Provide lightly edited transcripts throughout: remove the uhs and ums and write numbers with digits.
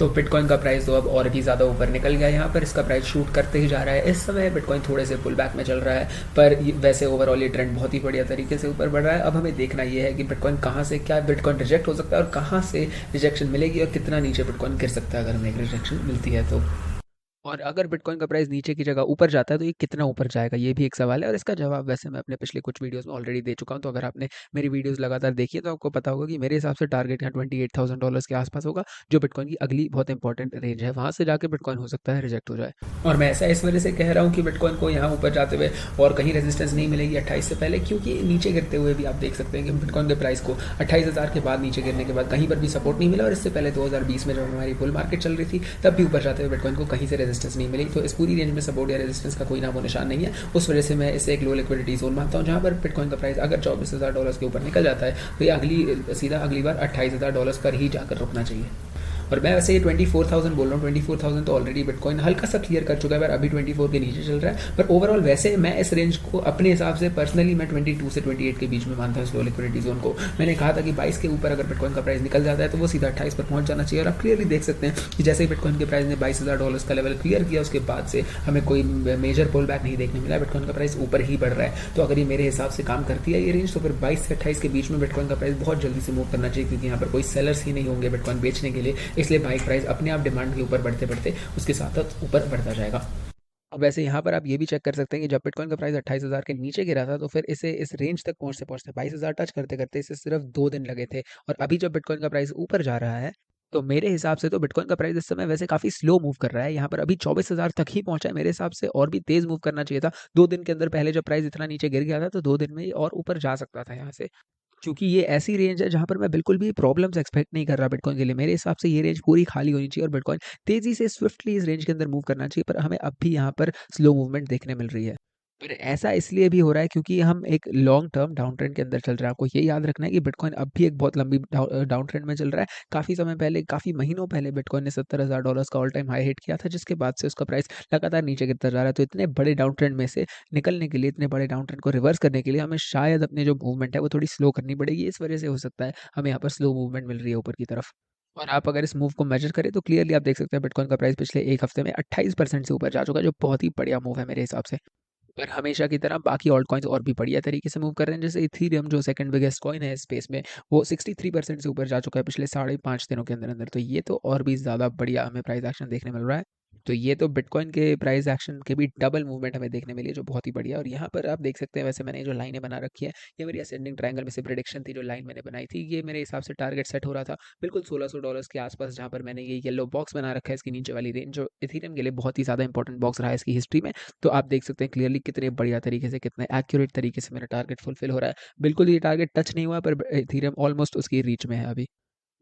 तो बिटकॉइन का प्राइस तो अब और भी ज़्यादा ऊपर निकल गया है। यहाँ पर इसका प्राइस शूट करते ही जा रहा है। इस समय बिटकॉइन थोड़े से पुल बैक में चल रहा है, पर वैसे ओवरऑल ये ट्रेंड बहुत ही बढ़िया तरीके से ऊपर बढ़ रहा है। अब हमें देखना ये है कि बिटकॉइन कहाँ से, क्या बिटकॉइन रिजेक्ट हो सकता है और कहाँ से रिजेक्शन मिलेगी और कितना नीचे बिटकॉइन गिर सकता है अगर हमें एक रिजेक्शन मिलती है तो। और अगर बिटकॉइन का प्राइस नीचे की जगह ऊपर जाता है तो ये कितना ऊपर जाएगा, ये भी एक सवाल है। और इसका जवाब वैसे मैं अपने पिछले कुछ वीडियोस में ऑलरेडी दे चुका हूँ। तो अगर आपने मेरी वीडियोस लगातार देखी है तो आपको पता होगा कि मेरे हिसाब से टारगेट यहाँ $28,000 के आसपास होगा, जो बिटकॉइन की अगली बहुत इंपॉर्टेंट रेंज है। वहाँ से जाके बिटकॉइन हो सकता है रिजेक्ट हो जाए। और मैं ऐसा इस वजह से कह रहा हूँ कि बिटकॉइन को यहाँ ऊपर जाते हुए और कहीं रेजिस्टेंस नहीं मिलेगी 28 से पहले, क्योंकि नीचे गिरते हुए भी आप देख सकते हैं कि बिटकॉइन के प्राइस को 28,000 के बाद नीचे गिरने के बाद कहीं पर भी सपोर्ट नहीं मिला। और इससे पहले 2020 में जब हमारी बुल मार्केट चल रही थी तब भी ऊपर जाते हुए बिटकॉइन को कहीं से रेजिस्टेंस नहीं मिली। तो इस पूरी रेंज में सपोर्ट या रेजिस्टेंस का कोई नामो निशान नहीं है। उस वजह से मैं इसे एक लो लिक्विडिटी जोन मानता हूँ, जहाँ पर बिटकॉइन का प्राइस अगर $24,000 के ऊपर निकल जाता है तो ये सीधा अगली बार $28,000 पर ही जाकर रुकना चाहिए। और मैं वैसे ये 24,000 बोल रहा हूँ। 24,000 तो ऑलरेडी बिटकॉइन हल्का सा क्लियर कर चुका है, पर अभी 24 के नीचे चल रहा है। पर ओवरऑल वैसे मैं इस रेंज को अपने हिसाब से पर्सनली मैं 22 से 28 के बीच में मानता हूँ इस लो लिक्विडिटी जोन को। मैंने कहा था कि 22 के ऊपर अगर बिटकॉइन का प्राइस निकल जाता है तो वो सीधा 28 पर पहुंच जाना चाहिए। और आप क्लियरली देख सकते हैं कि जैसे ही बिटकॉइन के प्राइस ने $22,000 का लेवल क्लियर किया उसके बाद से हमें कोई मेजर पुल बैक नहीं देखने मिला। बिटकॉइन का प्राइस ऊपर ही बढ़ रहा है। तो अगर ये मेरे हिसाब से काम करती है ये रेंज, तो फिर 22 से 28 के बीच में बिटकॉइन का प्राइस बहुत जल्दी से मूव करना चाहिए, क्योंकि यहाँ पर कोई सेलर्स ही नहीं होंगे बिटकॉइन बेचने के लिए। इसलिए बाइक प्राइस अपने आप डिमांड के ऊपर बढ़ते बढ़ते उसके साथ साथ ऊपर बढ़ता जाएगा। अब वैसे यहाँ पर आप ये भी चेक कर सकते हैं कि जब बिटकॉइन का प्राइस 28,000 के नीचे गिरा था तो फिर इसे इस रेंज तक पहुंचते पहुंचते 22,000 टच करते करते इसे सिर्फ 2 दिन लगे थे। और अभी जब बिटकॉइन का प्राइस ऊपर जा रहा है तो मेरे हिसाब से तो बिटकॉइन का प्राइस इस समय वैसे काफी स्लो मूव कर रहा है। यहाँ पर अभी 24,000 तक ही पहुंचा है। मेरे हिसाब से और भी तेज मूव करना चाहिए था 2 दिन के अंदर। पहले जब प्राइस इतना नीचे गिर गया था तो 2 दिन में ये और ऊपर जा सकता था यहाँ से, क्योंकि ये ऐसी रेंज है जहाँ पर मैं बिल्कुल भी प्रॉब्लम्स एक्सपेक्ट नहीं कर रहा बिटकॉइन के लिए। मेरे हिसाब से ये रेंज पूरी खाली होनी चाहिए और बिटकॉइन तेजी से स्विफ्टली इस रेंज के अंदर मूव करना चाहिए। पर हमें अब भी यहाँ पर स्लो मूवमेंट देखने मिल रही है। पर ऐसा इसलिए भी हो रहा है क्योंकि हम एक लॉन्ग टर्म डाउन ट्रेंड के अंदर चल रहे हैं। आपको ये याद रखना है कि बिटकॉइन अब भी एक बहुत लंबी डाउन ट्रेंड में चल रहा है। काफ़ी समय पहले, काफ़ी महीनों पहले बिटकॉइन ने $70,000 का ऑल टाइम हाई हिट किया था, जिसके बाद से उसका प्राइस लगातार नीचे गिरता जा रहा है। तो इतने बड़े डाउन ट्रेंड में से निकलने के लिए, इतने बड़े डाउन ट्रेंड को रिवर्स करने के लिए हमें शायद अपने जो मूवमेंट है वो थोड़ी स्लो करनी पड़ेगी। इस वजह से हो सकता है हमें यहाँ पर स्लो मूवमेंट मिल रही है ऊपर की तरफ। और आप अगर इस मूव को मेजर करें तो क्लियरली आप देख सकते हैं बिटकॉइन का प्राइस पिछले एक हफ्ते में 28% से ऊपर जा चुका है, जो बहुत ही बढ़िया मूव है मेरे हिसाब से। पर हमेशा की तरह बाकी ऑल्ट कॉइन्स और भी बढ़िया तरीके से मूव कर रहे हैं। जैसे इथीरियम जो सेकंड बिगेस्ट कॉइन है इस स्पेस में, वो 63% से ऊपर जा चुका है पिछले 5.5 दिनों के अंदर अंदर। तो ये तो और भी ज़्यादा बढ़िया हमें प्राइस एक्शन देखने मिल रहा है। तो ये तो बिटकॉइन के प्राइस एक्शन के भी डबल मूवमेंट हमें देखने मिली है, जो बहुत ही बढ़िया। और यहाँ पर आप देख सकते हैं, वैसे मैंने जो लाइनें बना रखी है ये मेरी असेंडिंग ट्रायंगल में से प्रिडिक्शन थी। जो लाइन मैंने बनाई थी ये मेरे हिसाब से टारगेट सेट हो रहा था बिल्कुल $1,600 के आसपास, जहाँ पर मैंने ये येलो बॉक्स बना रखा है इसकी नीचे वाली रेंज, जो इथीरियम के लिए बहुत ही ज़्यादा इंपॉर्टेंट बॉक्स रहा है इसकी हिस्ट्री में। तो आप देख सकते हैं क्लियरली कितने बढ़िया तरीके से, कितने एक्यूरेट तरीके से मेरा टारगेट फुलफिल हो रहा है। बिल्कुल ये टारगेट टच नहीं हुआ, पर इथीरियम ऑलमोस्ट उसकी रीच में है अभी।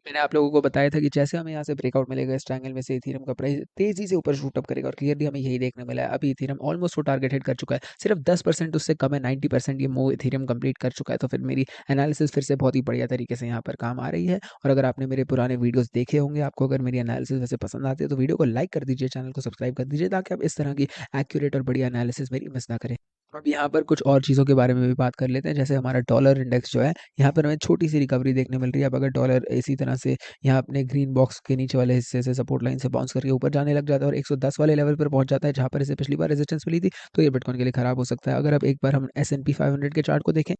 मैंने आप लोगों को बताया था कि जैसे हमें यहाँ से ब्रेकआउट मिलेगा इस ट्रायंगल में से, इथेरियम का प्राइस तेजी से ऊपर शूट अप करेगा। और क्लियरली हमें यही देखने मिला है। अभी इथेरियम ऑलमोस्ट वो टारगेट हिट कर चुका है, सिर्फ 10% उससे कम है। 90% ये मूव इथेरियम कंप्लीट कर चुका है। तो फिर मेरी एनालिसिस फिर से बहुत ही बढ़िया तरीके से यहाँ पर काम आ रही है। और अगर आपने मेरे पुराने वीडियोस देखे होंगे, आपको अगर मेरी एनालिसिस वैसे पसंद आती है तो वीडियो को लाइक कर दीजिए, चैनल को सब्सक्राइब कर दीजिए, ताकि आप इस तरह की एक्यूरेट और बढ़िया एनालिसिस मेरी मिस ना करें। अब यहाँ पर कुछ और चीज़ों के बारे में भी बात कर लेते हैं। जैसे हमारा डॉलर इंडेक्स जो है, यहाँ पर हमें छोटी सी रिकवरी देखने मिल रही है। अब अगर डॉलर इसी तरह से यहाँ अपने ग्रीन बॉक्स के नीचे वाले हिस्से से, सपोर्ट लाइन से बाउंस करके ऊपर जाने लग जाता है और 110 वाले लेवल पर पहुंच जाता है, जहाँ पर इसे पिछली बार रेजिस्टेंस मिली थी, तो ये बिटकॉइन के लिए खराब हो सकता है। अगर अब एक बार हम S&P 500 के चार्ट को देखें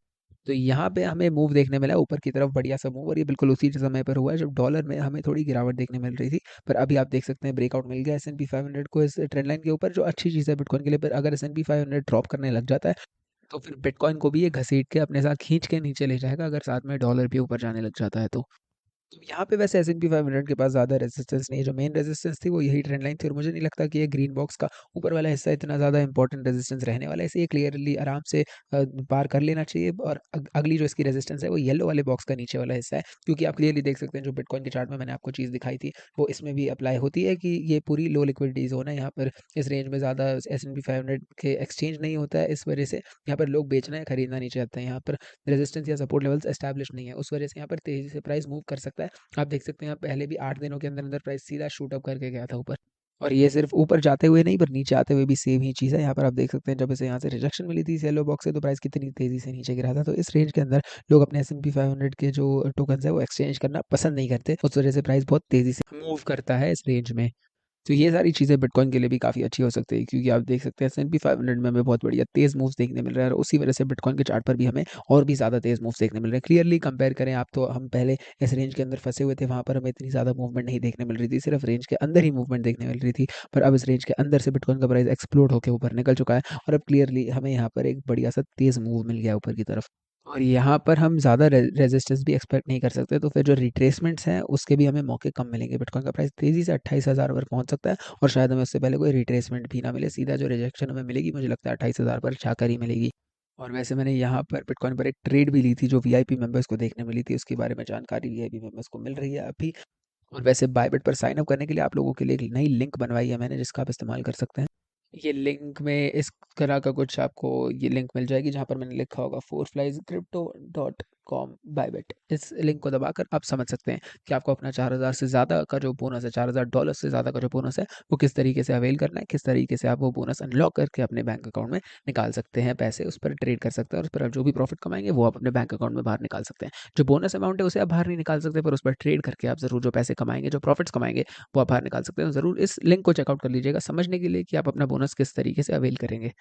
तो यहाँ पे हमें मूव देखने मिला है ऊपर की तरफ, बढ़िया सा मूव। और ये बिल्कुल उसी समय पर हुआ है जब डॉलर में हमें थोड़ी गिरावट देखने मिल रही थी। पर अभी आप देख सकते हैं ब्रेकआउट मिल गया S&P 500 को इस ट्रेंड लाइन के ऊपर, जो अच्छी चीज़ है बिटकॉइन के लिए। पर अगर S&P 500 ड्रॉप करने लग जाता है तो फिर बिटकॉइन को भी ये घसीट के अपने साथ खींच के नीचे ले जाएगा, अगर साथ में डॉलर भी ऊपर जाने लग जाता है तो। यहाँ पे वैसे S&P 500 के पास ज़्यादा रेजिस्टेंस नहीं है। जो मेन रेजिस्टेंस थी वो यही ट्रेंड लाइन थी। और मुझे नहीं लगता कि ये ग्रीन बॉक्स का ऊपर वाला हिस्सा इतना ज़्यादा इंपॉर्टेंट रेजिस्टेंस रहने वाला है। इसे ये क्लियरली आराम से पार कर लेना चाहिए। और अगली जो इसकी रेजिस्टेंस है वो येलो वाले बॉक्स का नीचे वाला हिस्सा है, क्योंकि आप क्लियरली देख सकते हैं जो बिटकॉइन के चार्ट में मैंने आपको चीज़ दिखाई थी वो इसमें भी अप्लाई होती है, कि ये पूरी लो लिक्विडिटी जोन है। यहाँ पर इस रेंज में ज़्यादा S&P 500 के एक्सचेंज नहीं होता है। इस वजह से यहाँ पर लोग बेचना या खरीदना नहीं चाहते हैं। यहाँ पर रेजिस्टेंस या सपोर्ट लेवल्स एस्टैब्लिश नहीं है, उस वजह से यहाँ पर तेज़ी से प्राइस मूव कर सकता है। आप देख सकते हैं पहले भी 8 दिनों के अंदर अंदर प्राइस सीधा शूट अप करके गया था ऊपर। और ये सिर्फ ऊपर जाते हुए नहीं, पर नीचे आते हुए भी सेम ही चीज़ है। यहाँ पर आप देख सकते हैं जब इसे यहाँ से रिजेक्शन मिली थी इस येलो बॉक्स से, तो प्राइस कितनी तेज़ी से नीचे गिरा था। तो इस रेंज के अंदर लोग अपने S&P 500 के जो टोकन्स है वो एक्सचेंज करना पसंद नहीं करते, उस वजह से प्राइस बहुत तेज़ी से मूव करता है इस रेंज में। तो ये सारी चीज़ें बिटकॉइन के लिए भी काफ़ी अच्छी हो सकती है, क्योंकि आप देख सकते हैं S&P 500 में हमें बहुत बढ़िया तेज़ मूव्स देखने मिल रहा है, और उसी वजह से बिटकॉइन के चार्ट पर भी हमें और भी ज़्यादा तेज़ मूव्स देखने मिल रहे हैं। क्लियरली कंपेयर करें आप, तो हम पहले इस रेंज के अंदर फंसे हुए थे, वहाँ पर हमें इतनी ज़्यादा मूवमेंट नहीं देखने मिल रही थी, सिर्फ रेंज के अंदर ही मूवमेंट देखने मिल रही थी। पर अब इस रेंज के अंदर से बिटकॉइन का प्राइस एक्सप्लोड होकर ऊपर निकल चुका है, और अब क्लियरली हमें यहाँ पर एक बढ़िया सा तेज़ मूव मिल गया ऊपर की तरफ। और यहाँ पर हम ज़्यादा रेजिस्टेंस भी एक्सपेक्ट नहीं कर सकते, तो फिर जो रिट्रेसमेंट्स हैं उसके भी हमें मौके कम मिलेंगे। बिटकॉइन का प्राइस तेज़ी से 28,000 पर पहुँच सकता है, और शायद हमें उससे पहले कोई रिट्रेसमेंट भी ना मिले। सीधा जो रिजेक्शन हमें मिलेगी, मुझे लगता है 28,000 पर जाकर ही मिलेगी। और वैसे मैंने यहाँ पर बिटकॉइन पर एक ट्रेड भी ली थी जो वीआईपी मेंबर्स को देखने मिली थी, उसके बारे में जानकारी वीआईपी मेंबर्स को मिल रही है अभी। और वैसे बायबिट पर साइन अप करने के लिए आप लोगों के लिए एक नई लिंक बनवाई है मैंने, जिसका आप इस्तेमाल कर सकते हैं। ये लिंक में इस तरह का कुछ आपको ये लिंक मिल जाएगी, जहाँ पर मैंने लिखा होगा forfliescrypto.com बायबिट। इस लिंक को दबाकर आप समझ सकते हैं कि आपको अपना 4,000 से ज़्यादा का जो बोनस है, $4,000 से ज़्यादा का जो बोनस है, वो किस तरीके से अवेल करना है, किस तरीके से आप वो बोनस अनलॉक करके अपने बैंक अकाउंट में निकाल सकते हैं पैसे, उस पर ट्रेड कर सकते हैं, और उस पर आप जो भी प्रॉफिट कमाएंगे वो आप अपने बैंक अकाउंट में बाहर निकाल सकते हैं। जो बोनस अमाउंट है उसे आप बाहर नहीं निकाल सकते, पर उस पर ट्रेड करके आप ज़रूर जो पैसे कमाएंगे, जो प्रॉफिट्स कमाएंगे, वो आप बाहर निकाल सकते हैं। ज़रूर इस लिंक को चेकआउट कर लीजिएगा समझने के लिए कि आप अपना बोनस किस तरीके से अवेल करेंगे।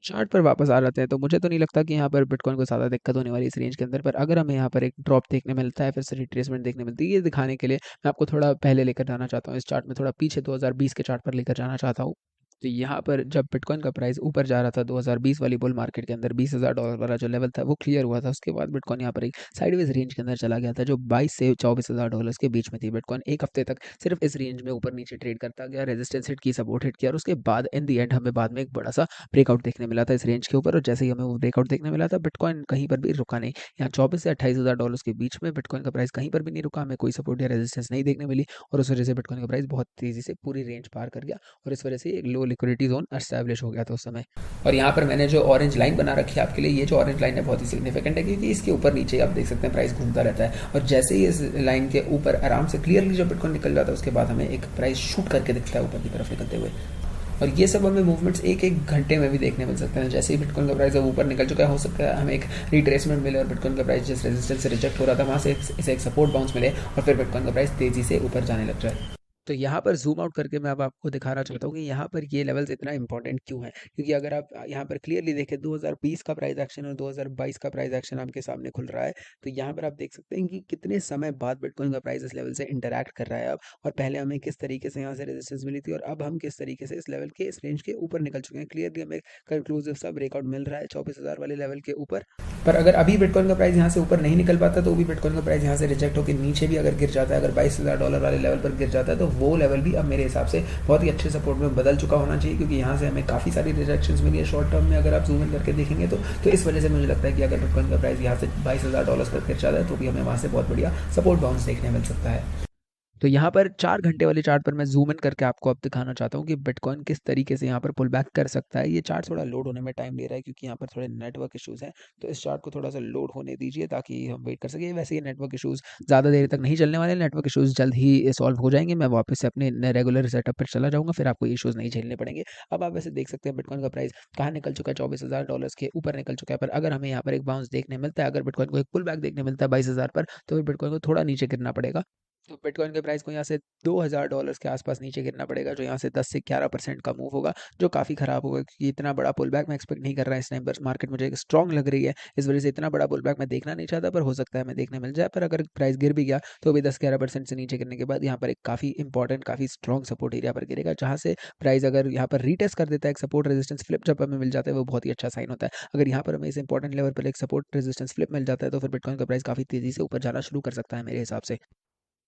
चार्ट पर वापस आ जाते हैं, तो मुझे तो नहीं लगता कि यहाँ पर बिटकॉइन को ज़्यादा दिक्कत होने वाली है इस रेंज के अंदर। पर अगर हमें यहाँ पर एक ड्रॉप देखने मिलता है, फिर से रिट्रेसमेंट देखने मिलती है, ये दिखाने के लिए मैं आपको थोड़ा पहले लेकर जाना चाहता हूँ, इस चार्ट में थोड़ा पीछे 2020 के चार्ट पर लेकर जाना चाहता हूँ। तो यहाँ पर जब बिटकॉइन का प्राइस ऊपर जा रहा था 2020 वाली बुल मार्केट के अंदर, $20,000 वाला जो लेवल था वो क्लियर हुआ था, उसके बाद बिटकॉइन यहाँ पर एक साइडवेज रेंज के अंदर चला गया था, जो 22 से $24,000 के बीच में थी। बिटकॉइन एक हफ्ते तक सिर्फ इस रेंज में ऊपर नीचे ट्रेड करता गया, रेजिस्टेंस हिट की, सपोर्ट हिट किया, और उसके बाद इन दी एंड हमें बाद में एक बड़ा सा ब्रेकआउट देखने मिला था इस रेंज के ऊपर। और जैसे ही हमें वो ब्रेकआउट देखने मिला था, बिटकॉइन कहीं पर भी रुका नहीं। यहाँ 24 से $28,000 के बीच में बिटकॉइन का प्राइस कहीं पर भी नहीं रुका, हमें कोई सपोर्ट या रेजिस्टेंस नहीं देखने मिली, और उस वजह से बिटकॉइन का प्राइस बहुत तेजी से पूरी रेंज पार कर गया, और इस वजह से एक लो लिक्विडिटी जोन एस्टैब्लिश हो गया था उस समय। और यहाँ पर मैंने जो ऑरेंज लाइन बना रखी है आपके लिए, ये जो ऑरेंज लाइन है बहुत ही सिग्निफिकेंट है, क्योंकि इसके ऊपर नीचे आप देख सकते हैं प्राइस घूमता रहता है, और जैसे ही इस लाइन के ऊपर आराम से क्लियरली जब बिटकॉइन निकल जाता है, उसके बाद हमें एक प्राइस शूट करके दिखता है ऊपर की तरफ निकलते हुए। और ये सब हमें मूवमेंट्स एक एक घंटे में भी देखने मिल सकते हैं। जैसे ही बिटकॉइन का प्राइस अब ऊपर निकल चुका है, हो सकता है हमें एक रिट्रेसमेंट मिले, और बिटकॉइन का प्राइस जिस रेजिस्टेंस से रिजेक्ट हो रहा था वहाँ से इसे एक सपोर्ट बाउंस मिले, और फिर बिटकॉइन का प्राइस तेज़ी से ऊपर जाने लग जाए। तो यहाँ पर ज़ूम आउट करके मैं अब आपको दिखाना चाहता हूँ कि यहाँ पर ये लेवल्स इतना इंपॉर्टेंट क्यों है, क्योंकि अगर आप यहाँ पर क्लियरली देखें 2020 का प्राइस एक्शन और 2022 का प्राइस एक्शन आपके सामने खुल रहा है, तो यहाँ पर आप देख सकते हैं कि कितने समय बाद बिटकॉइन का प्राइस इस लेवल से इंटरैक्ट कर रहा है अब, और पहले हमें किस तरीके से यहाँ से रेजिस्टेंस मिली थी, और अब हम किस तरीके से इस लेवल के, इस रेंज के ऊपर निकल चुके हैं। क्लियरली हमें कंक्लूसिव सा ब्रेकआउट मिल रहा है 24,000 वाले लेवल के ऊपर। पर अगर अभी बिटकॉइन का प्राइस यहाँ से ऊपर नहीं निकल पाता, तो भी बिटकॉइन का प्राइस यहाँ से रिजेक्ट होकर नीचे भी अगर गिर जाता है, अगर $22,000 वाले लेवल पर गिर जाता है, तो वो लेवल भी अब मेरे हिसाब से बहुत ही अच्छे सपोर्ट में बदल चुका होना चाहिए, क्योंकि यहाँ से हमें काफ़ी सारी रिजेक्शंस मिली है शॉर्ट टर्म में, अगर आप जूम इन करके देखेंगे तो इस वजह से मुझे लगता है कि अगर बिटकॉइन का प्राइस यहाँ से $22,000 पर गिर जाता है, तो भी हमें वहाँ से बहुत बढ़िया सपोर्ट बाउंस देखने मिल सकता है। तो यहाँ पर 4 घंटे वाले चार्ट पर मैं ज़ूम इन करके आपको अब दिखाना चाहता हूँ कि बिटकॉइन किस तरीके से यहाँ पर पुल बैक कर सकता है। ये चार्ट थोड़ा लोड होने में टाइम ले रहा है, क्योंकि यहाँ पर थोड़े नेटवर्क इश्यूज़ हैं, तो इस चार्ट को थोड़ा-सा लोड होने दीजिए ताकि हम वेट कर सकें। वैसे ये नेटवर्क इश्यूज़ ज़्यादा देर तक नहीं चलने वाले, नेटवर्क इश्यूज़ जल्द ही सॉल्व हो जाएँगे। मैं वापस से अपने न रेगुलर सेटअप पर चला जाऊँगा, फिर आपको ये इश्यूज़ नहीं झेलने पड़ेंगे। अब आप वैसे देख सकते हैं बिटकॉइन का प्राइस कहाँ निकल चुका है, $24,000 के ऊपर निकल चुका है। पर अगर हमें यहाँ पर एक बाउंस देखने मिलता है, अगर बिटकॉइन को एक पुल बैक देखने मिलता है 22,000 पर, तो फिर बिटकॉइन को थोड़ा नीचे गिरना पड़ेगा। तो बिटकॉइन के प्राइस को यहाँ से $2,000 के आसपास नीचे गिरना पड़ेगा, जो यहाँ से 10 से 11% का मूव होगा, जो काफ़ी ख़राब होगा, क्योंकि इतना बड़ा पुल बैक मैं एक्सपेक्ट नहीं कर रहा है इस टाइम पर। मार्केट मुझे एक स्ट्रॉन्ग लग रही है, इस वजह से इतना बड़ा पुल बैक मैं देखना नहीं चाहता, पर हो सकता है मैं देखने मिल जाए। पर अगर प्राइस गिर भी गया, तो भी 10-11% से नीचे गिरने के बाद यहाँ पर एक काफ़ी इंपॉर्टेंट, काफ़ी स्ट्रॉन्ग सपोर्ट एरिया पर गिरेगा, जहाँ से प्राइस अगर यहाँ पर रीटेस्ट कर देता है, एक सपोर्ट रेजिस्टेंस फ्लिप जब हमें मिल जाता है, वो बहुत ही अच्छा साइन होता है। अगर यहाँ पर हमें इस इंपॉर्टेंट लेवल पर एक सपोर्ट रेजिस्टेंस फ्लिप मिल जाता है, तो फिर बिटकॉइन का प्राइस काफ़ी तेज़ी से ऊपर जाना शुरू कर सकता है मेरे हिसाब से।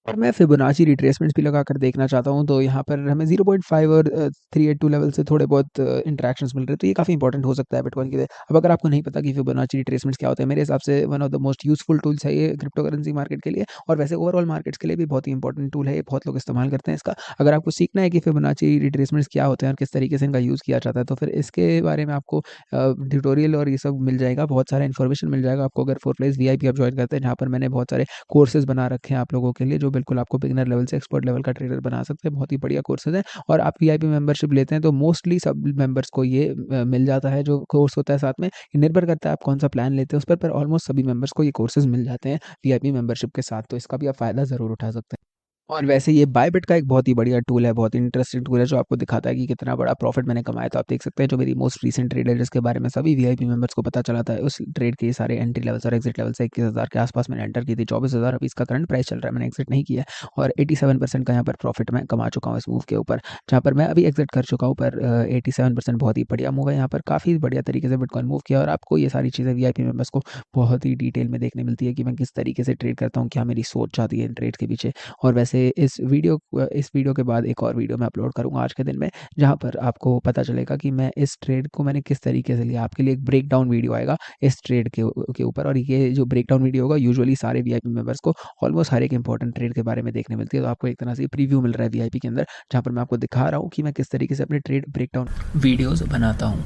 और मैं फिबोनाची रिट्रेसमेंट्स भी लगाकर देखना चाहता हूँ, तो यहाँ पर हमें 0.5 और 382 लेवल से थोड़े बहुत इंटरैक्शंस मिल रहे हैं, तो ये काफ़ी इंपॉर्टेंट हो सकता है बिटकॉइन के लिए। अब अगर आपको नहीं पता कि फिबोनाची रिट्रेसमेंट्स क्या होते हैं, मेरे हिसाब से one of the most useful tools है ये क्रिप्टो करेंसी मार्केट के लिए, और वैसे ओवरऑल मार्केट्स के लिए भी बहुत ही इंपॉर्टेंट टूल है ये, बहुत लोग इस्तेमाल करते हैं इसका। अगर आपको सीखना है कि फिबोनाची रिट्रेसमेंट्स क्या होते हैं और किस तरीके से इनका यूज़ किया जाता है, तो फिर इसके बारे में आपको ट्यूटोरियल और ये सब मिल जाएगा, बहुत सारा इन्फॉर्मेशन मिल जाएगा आपको अगर फोरफ्लाइज VIP आप ज्वाइन करते हैं, जहाँ पर मैंने बहुत सारे कोर्सेज बना रखे हैं आप लोगों के लिए, जो बिल्कुल आपको बिगिनर लेवल से एक्सपर्ट लेवल का ट्रेडर बना सकते हैं। बहुत ही बढ़िया कोर्सेज़ हैं और आप वीआईपी मेंबरशिप लेते हैं तो मोस्टली सब मेंबर्स को ये मिल जाता है जो कोर्स होता है साथ में। ये निर्भर करता है आप कौन-सा प्लान लेते हैं उस पर ऑलमोस्ट सभी मेंबर्स को ये कोर्सेज़ मिल जाते हैं वीआईपी मेंबरशिप के साथ, तो इसका भी आप फ़ायदा ज़रूर उठा सकते हैं। और वैसे ये बायबिट का एक बहुत ही बढ़िया टूल है, बहुत ही इंटरेस्टिंग टूल है जो आपको दिखाता है कि कितना बड़ा प्रॉफिट मैंने कमाया। तो आप देख सकते हैं जो मेरी मोस्ट रीसेंट ट्रेड है जिसके बारे में सभी वीआईपी मेंबर्स को पता चला था, उस ट्रेड के सारे एंट्री लेवल्स और एग्जिट लेवल्स 21,000 के आसपास मैंने एंटर की थी, 24,000 अभी इसका करंट प्राइस चल रहा है, मैंने एग्जिट नहीं किया है और 87% का यहाँ पर प्रॉफिट मैं कमा चुका हूँ इस मूव के ऊपर, जहाँ पर मैं अभी एग्जिट कर चुका हूँ। पर 87% बहुत ही बढ़िया मूव है, यहाँ पर काफ़ी बढ़िया तरीके से बिटकॉइन मूव किया और आपको ये सारी चीज़ें वीआईपी मेंबर्स को बहुत ही डिटेल में देखने मिलती है कि मैं किस तरीके से ट्रेड करता हूँ, क्या मेरी सोच चाहती है इन ट्रेड के पीछे। और वैसे इस वीडियो के बाद एक और वीडियो मैं अपलोड करूँगा आज के दिन में, जहाँ पर आपको पता चलेगा कि मैं इस ट्रेड को मैंने किस तरीके से लिया। आपके लिए एक ब्रेकडाउन वीडियो आएगा इस ट्रेड के ऊपर और ये जो ब्रेकडाउन वीडियो होगा यूजुअली सारे वीआईपी मेंबर्स को ऑलमोस्ट हर एक इंपॉर्टेंट ट्रेड के बारे में देखने मिलती है। तो आपको एक तरह से प्रीव्यू मिल रहा है वीआईपी के अंदर, जहाँ पर मैं आपको दिखा रहा हूँ कि मैं किस तरीके से अपने ट्रेड ब्रेकडाउन वीडियोज़ बनाता हूँ।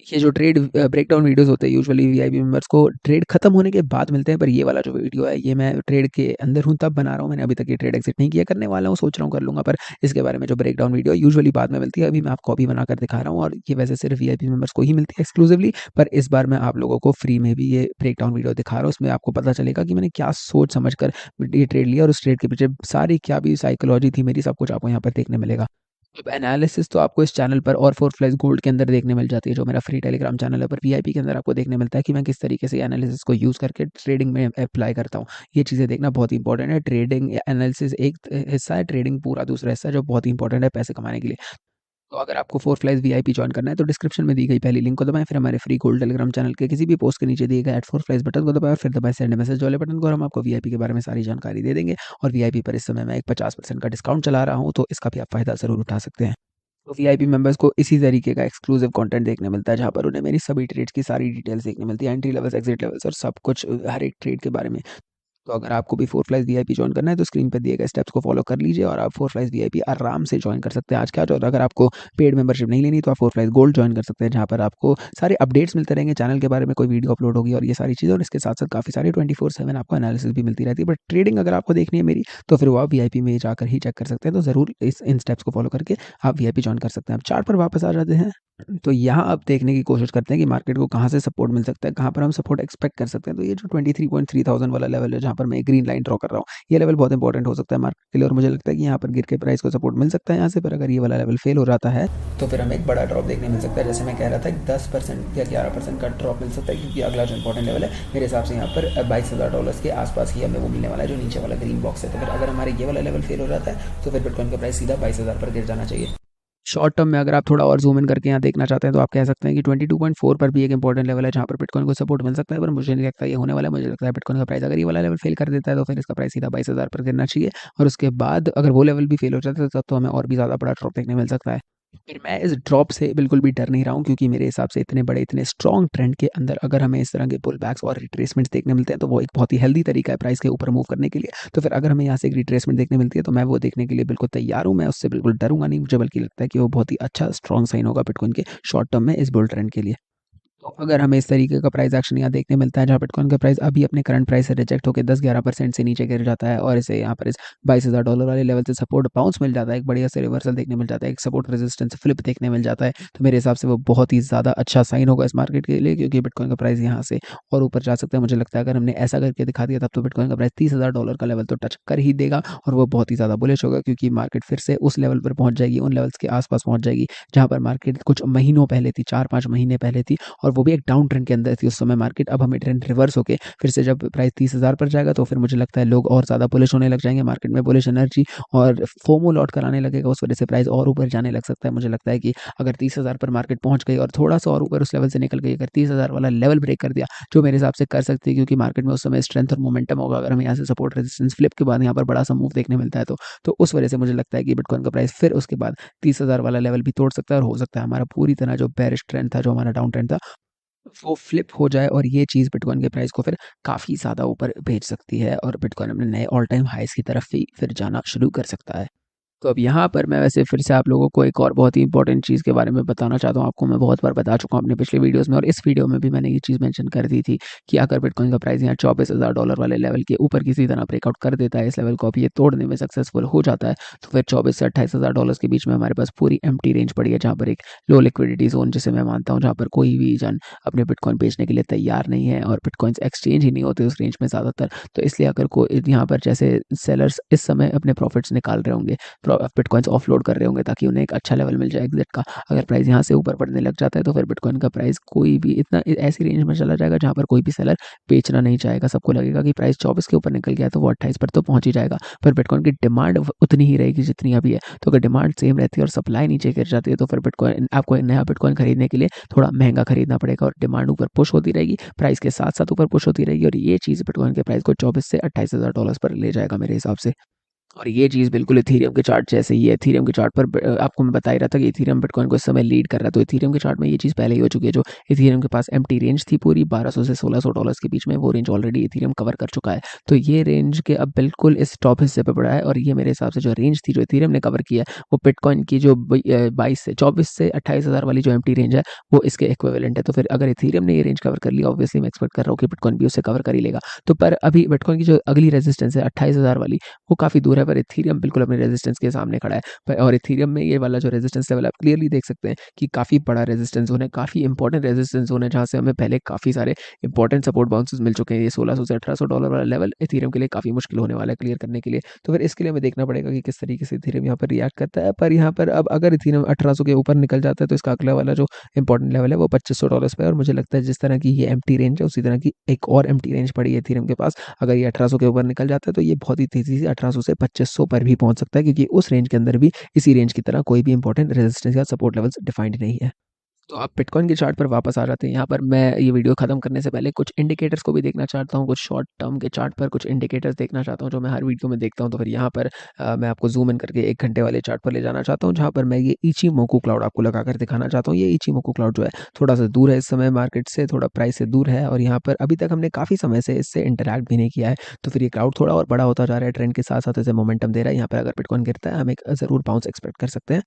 ये जो ट्रेड ब्रेकडाउन वीडियोज़ होते हैं यूजुअली वीआईपी मेंबर्स को ट्रेड खत्म होने के बाद मिलते हैं, पर ये वाला जो वीडियो है ये मैं ट्रेड के अंदर हूँ तब बना रहा हूँ। मैंने अभी तक ये ट्रेड एग्जिट नहीं किया, करने वाला हूँ, सोच रहा हूँ कर लूँगा, पर इसके बारे में जो ब्रेकडाउन वीडियो यूजुअली बाद में मिलती है, अभी मैं आपको अभी बनाकर दिखा रहा हूँ और ये वैसे सिर्फ वीआईपी मेंबर्स को ही मिलती है एक्सक्लूसिवली, पर इस बार मैं आप लोगों को फ्री में भी ये ब्रेकडाउन वीडियो दिखा रहा हूँ। उसमें आपको पता चलेगा कि मैंने क्या सोच समझ कर ये ट्रेड लिया और उस ट्रेड के पीछे सारी क्या भी साइकोलॉजी थी मेरी, सब कुछ आपको यहाँ पर देखने मिलेगा। अब एनालिसिस तो आपको इस चैनल पर और फोर फ्लैश गोल्ड के अंदर देखने मिल जाती है, जो मेरा फ्री टेलीग्राम चैनल है, पर वीआईपी के अंदर आपको देखने मिलता है कि मैं किस तरीके से एनालिसिस को यूज़ करके ट्रेडिंग में अप्लाई करता हूँ। ये चीज़ें देखना बहुत ही इंपॉर्टेंट है। ट्रेडिंग एनालिसिस एक हिस्सा है, ट्रेडिंग पूरा दूसरा हिस्सा है जो बहुत ही इंपॉर्टेंट है पैसे कमाने के लिए। तो अगर आपको फोर फ्लाइज वीआईपी ज्वाइन करना है तो डिस्क्रिप्शन में दी गई पहली लिंक को दबाएं, फिर हमारे फ्री गोल्ड टेलीग्राम चैनल के किसी भी पोस्ट के नीचे दिए गए फोर फ्लाइज बटन को दबाएं और फिर दबाएं सेंड मैसेज वाले बटन को और हम आपको वीआईपी के बारे में सारी जानकारी दे देंगे। और वीआईपी पर इस समय मैं एक 50% का डिस्काउंट चला रहा हूँ, तो इसका भी आप फायदा ज़रूर उठा सकते हैं। तो वीआईपी मेंबर्स को इसी तरीके का एक्सक्लूसिव कंटेंट देखने मिलता है, जहाँ पर उन्हें मेरी सभी ट्रेड्स की सारी डिटेल्स देखने मिलती है, एंट्री लेवल्स, एग्जिट लेवल्स और सब कुछ हर एक ट्रेड के बारे में। तो अगर आपको भी फोर फ्लाइज वीआईपी ज्वाइन करना है तो स्क्रीन पे दिए गए स्टेप्स को फॉलो कर लीजिए और आप फोर फ्लाइज वीआईपी आराम से ज्वाइन कर सकते हैं आज के आज। और अगर आपको पेड मेंबरशिप नहीं लेनी तो आप फोर फ्लाइज गोल्ड ज्वाइन कर सकते हैं, जहाँ पर आपको सारे अपडेट्स मिलते रहेंगे चैनल के बारे में, कोई वीडियो अपलोड होगी और ये सारी चीज़ें, और इसके साथ साथ काफ़ी सारी 24/7 आपको एनालिसिस भी मिलती रहती है। बट ट्रेडिंग अगर आपको देखनी है मेरी तो फिर वो आप वीआईपी में जाकर ही चेक कर सकते हैं। तो ज़रूर इन स्टेप्स को फॉलो करके आप वीआईपी ज्वाइन कर सकते हैं। अब चार्ट पर वापस आ जाते हैं, तो यहाँ आप देखने की कोशिश करते हैं कि मार्केट को कहाँ से सपोर्ट मिल सकता है, कहाँ पर हम सपोर्ट एक्सपेक्ट कर सकते हैं। तो ये जो 23,300 वाला लेवल है, जहाँ पर मैं ग्रीन लाइन ड्रॉ कर रहा हूँ, ये लेवल बहुत इंपॉर्टेंट हो सकता है मार्केट के लिए और मुझे लगता है कि यहाँ पर गिर के प्राइस को सपोर्ट मिल सकता है यहाँ से। पर अगर ये वाला लेवल फेल हो जाता है तो फिर हमें एक बड़ा ड्रॉप देखने मिल सकता है। जैसे मैं कह रहा था 10% या 11% का ड्रॉप मिल सकता है, क्योंकि अगला जो इंपॉर्टेंट लेवल है मेरे हिसाब से यहाँ पर $22,000 के आसपास ही हमें वो मिलने वाला है, जो नीचे वाला ग्रीन बॉक्स है। तो फिर अगर हमारे ये वाला लेवल फेल हो जाता है तो फिर बिटकॉइन का प्राइस सीधा 22,000 पर गिर जाना चाहिए। शॉर्ट टर्म में अगर आप थोड़ा और जूम इन करके यहाँ देखना चाहते हैं तो आप कह सकते हैं कि 22.4 पर भी एक इंपॉर्टेंट लेवल है, जहाँ पर बिटकॉइन को सपोर्ट मिल सकता है, पर मुझे नहीं लगता ये होने वाला है। मुझे लगता है बिटकॉइन का प्राइस अगर ये वाला लेवल फेल कर देता है तो फिर इसका प्राइस सीधा 22,000 पर गिरना चाहिए और उसके बाद अगर वो लेवल भी फेल हो जाता है तब तो हमें और भी ज़्यादा बड़ा ड्रॉप देखने मिल सकता है। फिर मैं इस ड्रॉप से बिल्कुल भी डर नहीं रहा हूँ, क्योंकि मेरे हिसाब से इतने बड़े इतने स्ट्रॉन्ग ट्रेंड के अंदर अगर हमें इस तरह के पुल बैक्स और रिट्रेसमेंट्स देखने मिलते हैं तो वो एक बहुत ही हेल्दी तरीका है प्राइस के ऊपर मूव करने के लिए। तो फिर अगर हमें यहाँ से एक रिट्रेसमेंट देखने मिलती है तो मैं वो देखने के लिए बिल्कुल तैयार हूँ, मैं उससे बिल्कुल डरूंगा नहीं, मुझे बल्कि लगता है कि वो बहुत ही अच्छा स्ट्रॉन्ग साइन होगा बिटकॉइन के शॉर्ट टर्म में इस बुल ट्रेंड के लिए। तो अगर हमें इस तरीके का प्राइस एक्शन यहाँ देखने मिलता है, जहाँ बिटकॉइन का प्राइस अभी अपने करंट प्राइस से रिजेक्ट होकर 10-11% से नीचे गिर जाता है और इसे यहाँ पर इस $22,000 वाले लेवल से सपोर्ट बाउंस मिल जाता है, एक बढ़िया से रिवर्सल देखने मिल जाता है, एक सपोर्ट रेजिस्टेंस फ्लिप देखने मिल जाता है, तो मेरे हिसाब से वो बहुत ही ज़्यादा अच्छा साइन होगा इस मार्केट के लिए, क्योंकि बिटकॉइन का प्राइस यहाँ से और ऊपर जा सकता है। मुझे लगता है अगर हमने ऐसा करके दिखा दिया तब तो बिटकॉइन का प्राइस $30,000 का लेवल तो टच कर ही देगा और वो बहुत ही ज़्यादा बुलिश होगा, क्योंकि मार्केट फिर से उस लेवल पर पहुंच जाएगी, उन लेवल्स के आसपास पहुंच जाएगी जहाँ पर मार्केट कुछ महीनों पहले थी, 4-5 महीने पहले थी, और वो भी एक डाउन ट्रेंड के अंदर थी उस समय मार्केट। अब हमें ट्रेंड रिवर्स होके फिर से जब प्राइस 30,000 पर जाएगा तो फिर मुझे लगता है लोग और ज़्यादा बुलिश होने लग जाएंगे, मार्केट में बुलिश एनर्जी और फोमो लौट कर आने लगेगा, उस वजह से प्राइस और ऊपर जाने लग सकता है। मुझे लगता है कि अगर 30,000 पर मार्केट पहुंच गई और थोड़ा सा और ऊपर उस लेवल से निकल गई, अगर 30,000 वाला लेवल ब्रेक कर दिया, जो मेरे हिसाब से कर सकती है, क्योंकि मार्केट में उस समय स्ट्रेंथ और मोमेंटम होगा, अगर हमें यहाँ से सपोर्ट रेजिस्टेंस फ्लिप के बाद यहाँ पर बड़ा सा मूव देखने मिलता है तो उस वजह से मुझे लगता है कि बिटकॉइन का प्राइस फिर उसके बाद 30,000 वाला लेवल भी तोड़ सकता है और हो सकता है हमारा पूरी तरह जो बेरिश ट्रेंड था, जो हमारा डाउन ट्रेंड था, वो फ्लिप हो जाए और ये चीज़ बिटकॉइन के प्राइस को फिर काफ़ी ज़्यादा ऊपर भेज सकती है और बिटकॉइन अपने नए ऑल टाइम हाईज़ की तरफ ही फिर जाना शुरू कर सकता है। तो अब यहाँ पर मैं वैसे फिर से आप लोगों को एक और बहुत ही इंपॉर्टेंट चीज़ के बारे में बताना चाहता हूँ। आपको मैं बहुत बार बता चुका हूँ अपने पिछले वीडियोज़ में, और इस वीडियो में भी मैंने ये चीज़ मेंशन कर दी थी कि अगर बिटकॉइन का प्राइस यहाँ $24,000 वाले लेवल के ऊपर किसी तरह ब्रेकआउट कर देता है, इस लेवल को अब ये तोड़ने में सक्सेसफुल हो जाता है, तो फिर 24 से $28,000 के बीच में हमारे पास पूरी एम्प्टी रेंज पड़ी है, जहाँ पर एक लो लिक्विडिटी जोन जिसे मैं मानता हूँ, जहाँ पर कोई भी जन अपने बिटकॉइन बेचने के लिए तैयार नहीं है, और बिटकॉइंस एक्सचेंज ही नहीं होते उस रेंज में ज़्यादातर। तो इसलिए अगर कोई यहाँ पर जैसे सेलर्स इस समय अपने प्रॉफिट्स निकाल रहे होंगे, बिटकॉइंस ऑफलोड कर रहे होंगे ताकि उन्हें एक अच्छा लेवल मिल जाए एग्जिट का। अगर प्राइस यहाँ से ऊपर बढ़ने लग जाता है तो फिर बिटकॉइन का प्राइस कोई भी इतना ऐसी रेंज में चला जाएगा जहाँ पर कोई भी सेलर बेचना नहीं चाहेगा। सबको लगेगा कि प्राइस 24 के ऊपर निकल गया तो वो 28 पर तो पहुंच ही जाएगा, पर बिटकॉइन की डिमांड उतनी ही रहेगी जितनी अभी है। तो अगर डिमांड सेम रहती है और सप्लाई नीचे गिर जाती है तो फिर बिटकॉइन आपको एक नया बिटकॉइन खरीदने के लिए थोड़ा महंगा खरीदना पड़ेगा, और डिमांड ऊपर पुश होती रहेगी, प्राइस के साथ साथ ऊपर पुश होती रहेगी, और ये चीज़ बिटकॉइन के प्राइस को 24 से $28,000 पर ले जाएगा मेरे हिसाब से। और ये चीज़ बिल्कुल इथीरियम के चार्ट जैसे ही है। इथीरियम के चार्ट पर आपको मैं बता ही रहा था कि इथीरियम बिटकॉइन को इस समय लीड कर रहा है, तो इथीरियम के चार्ट में ये चीज़ पहले ही हो चुकी है। जो इथीरियम के पास एम्प्टी रेंज थी पूरी 1200 से $1600 के बीच में, वो रेंज ऑलरेडी इथीरियम कवर कर चुका है। तो ये रेंज के अब बिल्कुल इस टॉप हिस्से पे पड़ा है, और ये मेरे हिसाब से जो रेंज थी जो इथीरियम ने कवर किया है, वो बिटकॉइन की जो 22 से 24 से 28,000 वाली जो एम्प्टी रेंज है वो इसके इक्विवेलेंट है। तो फिर अगर इथीरियम ने ये रेंज कवर कर लिया, ऑब्वियसली मैं एक्सपेक्ट कर रहा हूँ कि बिटकॉइन भी उसे कवर कर ही लेगा। तो पर अभी बिटकॉइन की जो अगली रेजिस्टेंस है 28,000 वाली, वो काफ़ी दूर है, पर इथीरियम बिल्कुल अपने रेजिस्टेंस के सामने खड़ा है। और इथीरियम में ये वाला जो रेजिस्टेंस लेवल आप क्लियरली देख सकते हैं कि काफ़ी बड़ा रेजिस्टेंस जोन है, काफ़ी इंपॉर्टेंट रेजिस्टेंस जोन है, जहाँ से हमें पहले काफ़ी सारे इंपॉर्टेंट सपोर्ट बाउंसेस मिल चुके हैं। ये 1600 से $1800 वाला लेवल इथीरियम के लिए काफ़ी मुश्किल होने वाला है क्लियर करने के लिए। तो फिर इसके लिए हमें देखना पड़ेगा कि किस तरीके से इथीरियम यहाँ पर रिएक्ट करता है। पर यहाँ पर अब अगर इथीरियम 1800 के ऊपर निकल जाता है तो इसका अगला वाला जो इंपॉर्टेंट लेवल है वो $2500 पे है, और मुझे लगता है जिस तरह की ये एम्प्टी रेंज है उसी तरह की एक और एम्प्टी रेंज पड़ी है इथीरियम के पास। अगर ये 1800 के ऊपर निकल जाता है तो ये बहुत ही तेज़ी से 1800 से 2500 पर भी पहुंच सकता है, क्योंकि उस रेंज के अंदर भी इसी रेंज की तरह कोई भी इंपॉर्टेंट रेजिस्टेंस या सपोर्ट लेवल्स डिफाइंड नहीं है। तो आप बिटकॉइन के चार्ट पर वापस आ जाते हैं। यहाँ पर मैं ये वीडियो खत्म करने से पहले कुछ इंडिकेटर्स को भी देखना चाहता हूँ, कुछ शॉर्ट टर्म के चार्ट पर कुछ इंडिकेटर्स देखना चाहता हूँ जो मैं हर वीडियो में देखता हूँ। तो फिर यहाँ पर मैं आपको जूम इन करके 1 घंटे वाले चार्ट पर ले जाना चाहता हूँ, जहाँ पर मैं ये इचिमोकू क्लाउड आपको लगाकर दिखाना चाहता हूँ। ये इचिमोकू क्लाउड जो है थोड़ा सा दूर है इस समय मार्केट से, थोड़ा प्राइस से दूर है, और यहाँ पर अभी तक हमने काफ़ी समय से इससे इंटरैक्ट भी नहीं किया है। तो फिर ये क्लाउड थोड़ा और बड़ा होता जा रहा है, ट्रेंड के साथ साथ इसे मोमेंटम दे रहा है। यहाँ पर अगर बिटकॉइन गिरता है हम एक ज़रूर बाउंस एक्सपेक्ट कर सकते हैं।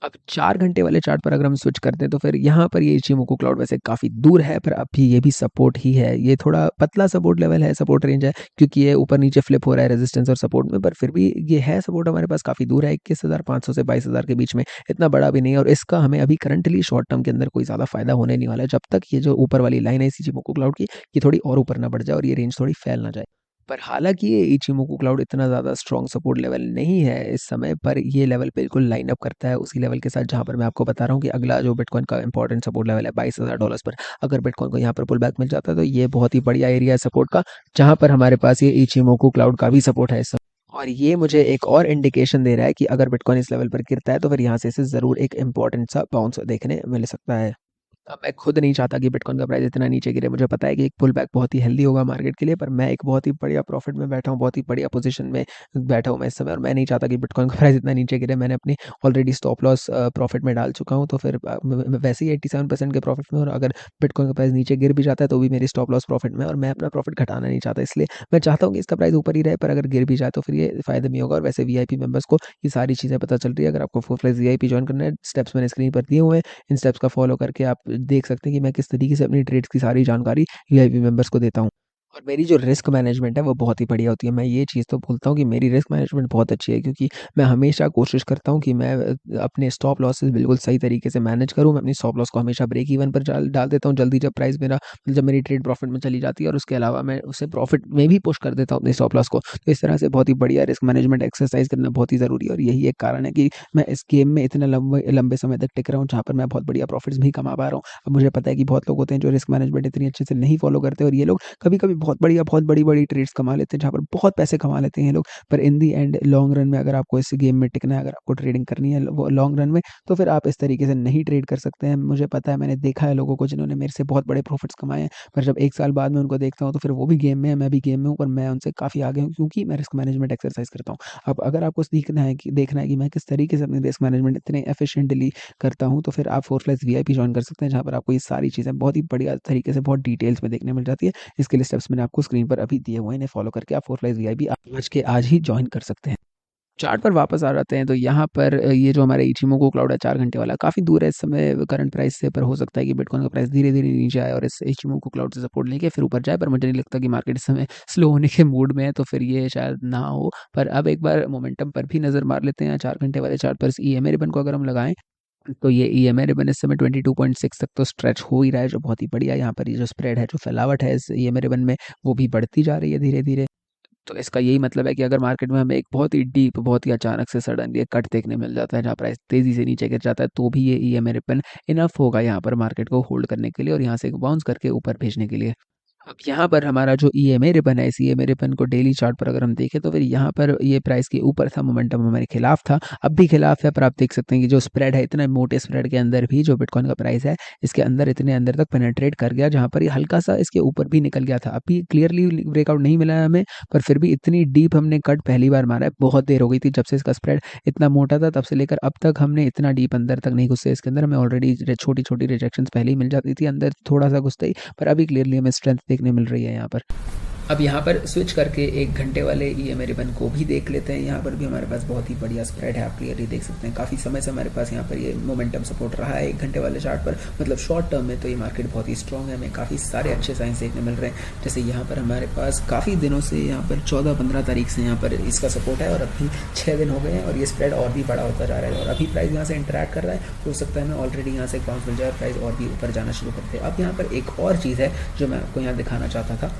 अब 4 घंटे वाले चार्ट पर अगर हम स्विच करते हैं तो फिर यहाँ पर ये इचिमोकू क्लाउड वैसे काफ़ी दूर है, पर अभी ये भी सपोर्ट ही है। ये थोड़ा पतला सपोर्ट लेवल है, सपोर्ट रेंज है, क्योंकि ये ऊपर नीचे फ्लिप हो रहा है रेजिस्टेंस और सपोर्ट में, पर फिर भी ये है सपोर्ट हमारे पास काफ़ी दूर है, 21,500 से 22,000 के बीच में, इतना बड़ा भी नहीं है, और इसका हमें अभी करंटली शॉर्ट टर्म के अंदर कोई ज़्यादा फायदा होने नहीं वाला है, जब तक ये जो ऊपर वाली लाइन है इस इचिमोकू क्लाउड की, ये थोड़ी और ऊपर ना बढ़ जाए और ये रेंज थोड़ी फैल ना जाए। पर हालाँकि ये इचिमोकू क्लाउड इतना ज़्यादा स्ट्रॉन्ग सपोर्ट लेवल नहीं है इस समय, पर ये लेवल बिल्कुल लाइन अप करता है उसी लेवल के साथ जहाँ पर मैं आपको बता रहा हूँ कि अगला जो बिटकॉइन का इंपॉर्टेंट सपोर्ट लेवल है $22,000 पर। अगर बिटकॉइन को यहाँ पर पुल बैक मिल जाता है तो ये बहुत ही बढ़िया एरिया है सपोर्ट का, जहाँ पर हमारे पास ये इचिमोकू क्लाउड का भी सपोर्ट है इस समय। और ये मुझे एक और इंडिकेशन दे रहा है कि अगर बिटकॉइन इस लेवल पर गिरता है तो फिर यहाँ से इसे ज़रूर एक इंपॉर्टेंट सा बाउंस देखने मिल सकता है। अब मैं खुद नहीं चाहता कि बिटकॉइन का प्राइस इतना नीचे गिरे। मुझे पता है कि एक पुल बैक बहुत ही हेल्दी होगा मार्केट के लिए, पर मैं एक बहुत ही बढ़िया प्रॉफिट में बैठा हूँ, बहुत ही बढ़िया पोजीशन में बैठा हूँ मैं इस समय, और मैं नहीं चाहता कि बिटकॉइन का प्राइस इतना नीचे गिरे। मैंने अपनी ऑलरेडी स्टॉप लॉस प्रॉफिट में डाल चुका हूँ, तो फिर मैं वैसे ही 87% के प्रॉफिट में, और अगर बिटकॉइन का प्राइस नीचे गिर भी जाता है तो भी मेरी स्टॉप लॉस प्रॉफिट में, और मैं अपना प्रॉफिट घटाना नहीं चाहता। इसलिए मैं चाहता हूँ कि इसका प्राइस ऊपर ही रहे, पर अगर गिर भी जाए तो फिर ये फायदे में होगा। और वैसे वीआईपी मेंबर्स को ये सारी चीज़ें पता चल रही है। अगर आपको फुल फ्लेज वीआईपी ज्वाइन करना है, स्टेप्स मैंने स्क्रीन पर दिए हुए हैं, इन स्टेप्स का फॉलो करके आप देख सकते हैं कि मैं किस तरीके से अपनी ट्रेड्स की सारी जानकारी वीआईपी मेंबर्स को देता हूँ। और मेरी जो रिस्क मैनेजमेंट है वो बहुत ही बढ़िया होती है। मैं ये चीज़ तो बोलता हूँ कि मेरी रिस्क मैनेजमेंट बहुत अच्छी है, क्योंकि मैं हमेशा कोशिश करता हूँ कि मैं अपने स्टॉप लॉसेस बिल्कुल सही तरीके से मैनेज करूँ। मैं अपनी स्टॉप लॉस को हमेशा ब्रेक इवन पर डाल देता हूँ जल्दी, जब प्राइस मेरा जब मेरी ट्रेड प्रॉफिट में चली जाती है, और उसके अलावा मैं उसे प्रॉफिट में भी पुश कर देता हूँ अपनी स्टॉप लॉस को। तो इस तरह से बहुत ही बढ़िया रिस्क मैनेजमेंट एक्सरसाइज करना बहुत ही ज़रूरी है, और यही एक कारण है कि मैं इस गेम में इतने लंबे लंबे समय तक टिक रहा हूँ, जहाँ पर मैं बहुत बढ़िया प्रॉफिट्स भी कमा पा रहा हूँ। अब मुझे पता है कि बहुत लोग होते हैं जो रिस्क मैनेजमेंट इतनी अच्छे से नहीं फॉलो करते, और ये लोग कभी-कभी बहुत बढ़िया, बहुत बड़ी-बड़ी ट्रेड्स कमा लेते हैं, जहाँ पर बहुत पैसे कमा लेते हैं ये लोग। पर इन दी एंड लॉन्ग रन में अगर आपको इस गेम में टिकना है, अगर आपको ट्रेडिंग करनी है वो लॉन्ग रन में, तो फिर आप इस तरीके से नहीं ट्रेड कर सकते हैं। मुझे पता है, मैंने देखा है लोगों को जिन्होंने मेरे से बहुत बड़े प्रॉफिट्स कमाए हैं, पर जब 1 साल बाद मैं उनको देखता हूँ तो फिर वो भी गेम में है, मैं भी गेम में हूँ, पर मैं उनसे काफ़ी आगे हूँ, क्योंकि मैं रिस्क मैनेजमेंट एक्सरसाइज करता हूँ। अब अगर आपको सीखना है कि देखना है कि मैं किस तरीके से अपनी रिस्क मैनेजमेंट इतने एफिशिएंटली करता हूँ, तो फिर आप 4फ्लेक्स वीआईपी ज्वाइन कर सकते हैं, जहाँ पर आपको ये सारी चीज़ें बहुत ही बढ़िया तरीके से बहुत डिटेल्स में देखने मिल जाती है। इसके लिए स्टेप्स मैंने आपको स्क्रीन पर अभी दिए हुए हैं, इन्हें फॉलो करके आप 4फ्लेक्स वीआईपी आज के आज ही ज्वाइन कर सकते हैं। चार्ट पर वापस आ जाते हैं तो यहाँ पर ये जो हमारा इचिमोकू क्लाउड है 4 घंटे वाला काफ़ी दूर है इस समय करंट प्राइस से, पर हो सकता है कि बिटकॉइन का प्राइस धीरे-धीरे नीचे आए और इस इचिमोकू क्लाउड से सपोर्ट लेके फिर ऊपर जाए, पर मुझे नहीं लगता कि मार्केट इस समय स्लो होने के मूड में है, तो फिर ये शायद ना हो। पर अब एक बार मोमेंटम पर भी नज़र मार लेते हैं 4 घंटे वाले चार्ट पर। इस ईएमए रिबन को अगर हम लगाएँ तो ये ईएमए रिबन इस समय 22.6 तक तो स्ट्रेच हो ही रहा है, जो बहुत ही बढ़िया है। यहाँ पर ये जो स्प्रेड है, जो फैलावट है इस ईएमए रिबन में, वो भी बढ़ती जा रही है धीरे-धीरे। तो इसका यही मतलब है कि अगर मार्केट में हमें एक बहुत ही डीप, बहुत ही अचानक से सडनली एक कट देखने मिल जाता है, जहाँ प्राइस तेज़ी से नीचे गिर जाता है, तो भी ये ईएमए रिबन इनफ होगा यहाँ पर मार्केट को होल्ड करने के लिए और यहाँ से बाउंस करके ऊपर भेजने के लिए। अब यहाँ पर हमारा जो ईएमए रिबन है, इस ईएमए रिबन को डेली चार्ट पर अगर हम देखें तो फिर यहाँ पर ये प्राइस के ऊपर था, मोमेंटम हमारे खिलाफ था, अब भी खिलाफ है। पर आप देख सकते हैं कि जो स्प्रेड है, इतने मोटे स्प्रेड के अंदर भी जो बिटकॉइन का प्राइस है, इसके अंदर इतने अंदर तक पेनिट्रेट कर गया, जहाँ पर ये हल्का सा इसके ऊपर भी निकल गया था। अभी क्लियरली ब्रेकआउट नहीं मिला है हमें, पर फिर भी इतनी डीप हमने कट पहली बार मारा है। बहुत देर हो गई थी जब से इसका स्प्रेड इतना मोटा था, तब से लेकर अब तक हमने इतना डीप अंदर तक नहीं घुसे इसके अंदर। हमें ऑलरेडी छोटी छोटी रिजेक्शंस पहले ही मिल जाती थी अंदर थोड़ा सा घुसते ही, पर अभी क्लियरली हमें स्ट्रेंथ देखने मिल रही है यहाँ पर। अब यहाँ पर स्विच करके 1 घंटे वाले ईएमए रिबन को भी देख लेते हैं। यहाँ पर भी हमारे पास बहुत ही बढ़िया स्प्रेड है, आप क्लियरली देख सकते हैं। काफ़ी समय से हमारे पास यहाँ पर ये मोमेंटम सपोर्ट रहा है 1 घंटे वाले चार्ट पर, मतलब शॉर्ट टर्म में तो ये मार्केट बहुत ही स्ट्रॉन्ग है। हमें काफ़ी सारे अच्छे साइंस देखने मिल रहे हैं। जैसे यहाँ पर हमारे पास काफ़ी दिनों से यहाँ पर 14-15 तारीख से यहाँ पर इसका सपोर्ट है और अभी 6 दिन हो गए हैं और ये स्प्रेड और भी बड़ा होता जा रहा है और अभी प्राइस यहाँ से इंटरैक्ट कर रहा है। हो सकता है हमें ऑलरेडी यहाँ से बाउंस मिल जाए और प्राइस और भी ऊपर जाना शुरू करते हैं। अब यहाँ पर एक और चीज़ है जो मैं आपको यहाँ दिखाना चाहता था।